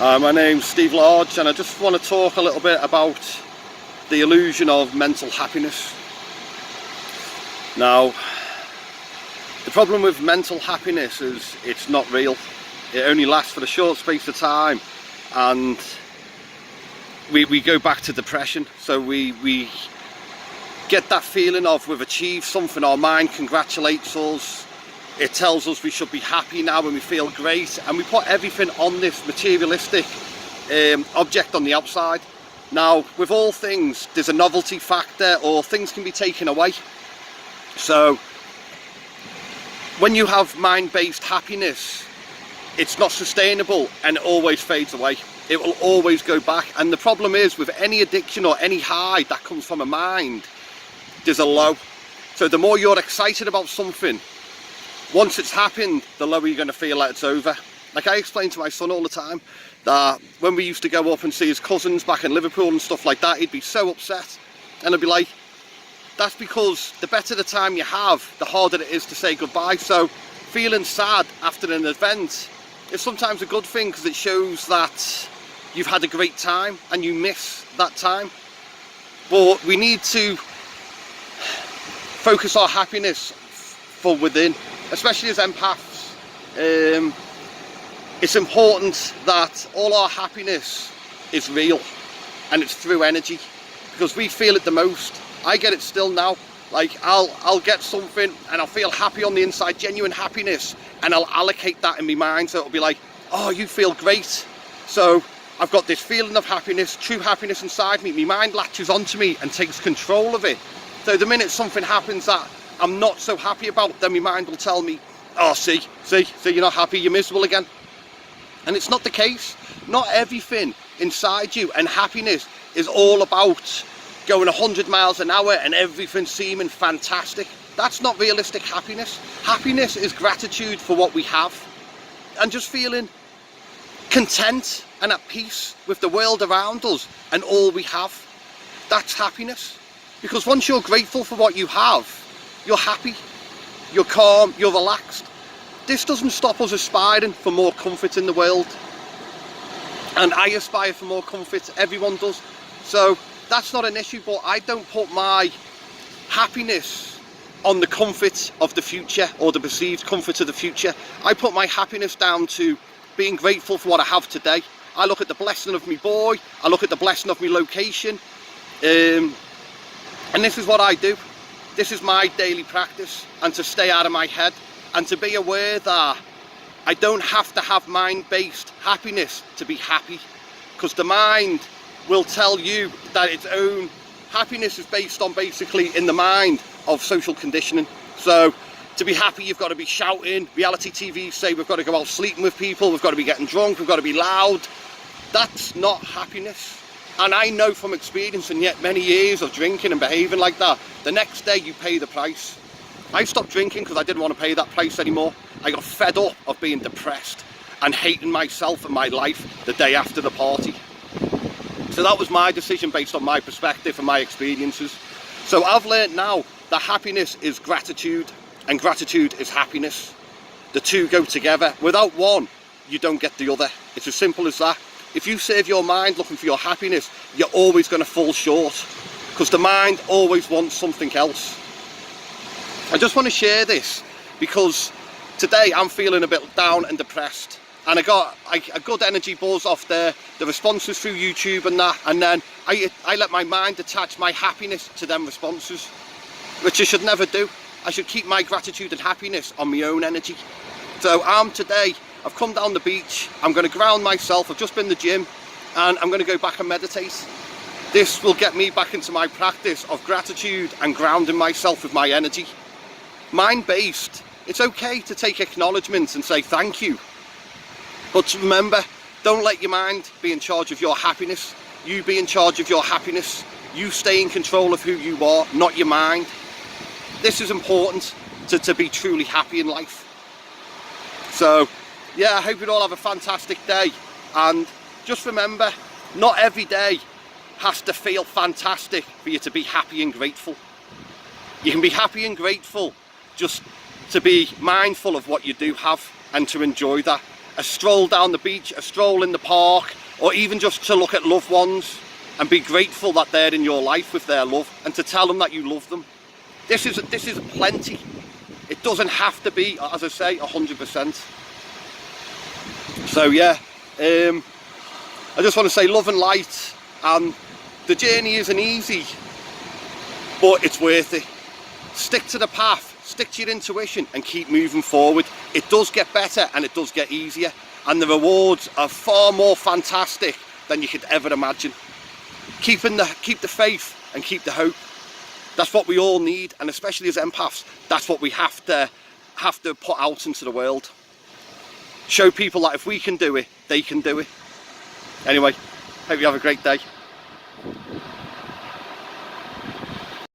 My name's Steve Lodge, and I just want to talk a little bit about the illusion of mental happiness. Now, the problem with mental happiness is it's not real. It only lasts for a short space of time, and we go back to depression. So we get that feeling of we've achieved something, our mind congratulates us, it tells us we should be happy now and we feel great, and we put everything on this materialistic object on the outside. Now, with all things, there's a novelty factor, or things can be taken away. So when you have mind-based happiness, it's not sustainable and it always fades away. It will always go back. And the problem is, with any addiction or any high that comes from a mind, there's a low. So the more you're excited about something, once it's happened, the lower you're going to feel that it's over. Like I explain to my son all the time, that when we used to go up and see his cousins back in Liverpool and stuff like that, he'd be so upset. And I'd be like, that's because the better the time you have, the harder it is to say goodbye. So feeling sad after an event is sometimes a good thing, because it shows that you've had a great time and you miss that time. But we need to focus our happiness from within, especially as empaths. It's important that all our happiness is real and it's through energy, because we feel it the most. I get it still now. Like I'll get something and I'll feel happy on the inside, genuine happiness, and I'll allocate that in my mind. So it'll be like, oh, you feel great. So I've got this feeling of happiness, true happiness inside me. My mind latches onto me and takes control of it. So the minute something happens that I'm not so happy about, then my mind will tell me, oh, see, you're not happy, you're miserable again. And it's not the case. Not everything inside you, and happiness is all about going 100 miles an hour and everything seeming fantastic. That's not realistic happiness. Happiness is gratitude for what we have, and just feeling content and at peace with the world around us and all we have. That's happiness. Because once you're grateful for what you have, you're happy, you're calm, you're relaxed. This doesn't stop us aspiring for more comfort in the world. And I aspire for more comfort, everyone does. So that's not an issue, but I don't put my happiness on the comfort of the future, or the perceived comfort of the future. I put my happiness down to being grateful for what I have today. I look at the blessing of my boy, I look at the blessing of my location, and this is what I do. This is my daily practice, and to stay out of my head, and to be aware that I don't have to have mind-based happiness to be happy, because the mind will tell you that its own happiness is based on, basically, in the mind of social conditioning. So to be happy, you've got to be shouting. Reality TV say we've got to go out sleeping with people, we've got to be getting drunk, we've got to be loud. That's not happiness. And I know from experience, and yet many years of drinking and behaving like that, the next day you pay the price. I stopped drinking because I didn't want to pay that price anymore. I got fed up of being depressed and hating myself and my life the day after the party. So that was my decision based on my perspective and my experiences. So I've learned now that happiness is gratitude, and gratitude is happiness. The two go together. Without one, you don't get the other. It's as simple as that. If you save your mind looking for your happiness, you're always going to fall short, because the mind always wants something else. I just want to share this because today I'm feeling a bit down and depressed, and I got a good energy buzz off the responses through YouTube and that, and then I let my mind attach my happiness to them responses, which I should never do. I should keep my gratitude and happiness on my own energy. So today I've come down the beach, I'm going to ground myself, I've just been to the gym, and I'm going to go back and meditate. This will get me back into my practice of gratitude and grounding myself with my energy. Mind-based, it's okay to take acknowledgements and say thank you. But remember, don't let your mind be in charge of your happiness. You be in charge of your happiness. You stay in control of who you are, not your mind. This is important to be truly happy in life. So yeah, I hope you all have a fantastic day, and just remember, not every day has to feel fantastic for you to be happy and grateful. You can be happy and grateful just to be mindful of what you do have and to enjoy that. a stroll down the beach, a stroll in the park, or even just to look at loved ones and be grateful that they're in your life with their love, and to tell them that you love them. This is plenty. It doesn't have to be, as I say, 100%. So yeah, I just want to say love and light, and the journey isn't easy, but it's worth it. Stick to the path, stick to your intuition, and keep moving forward. It does get better and it does get easier, and the rewards are far more fantastic than you could ever imagine. Keep the faith and keep the hope. That's what we all need, and especially as empaths, that's what we have to put out into the world. Show people that if we can do it, they can do it. Anyway, hope you have a great day.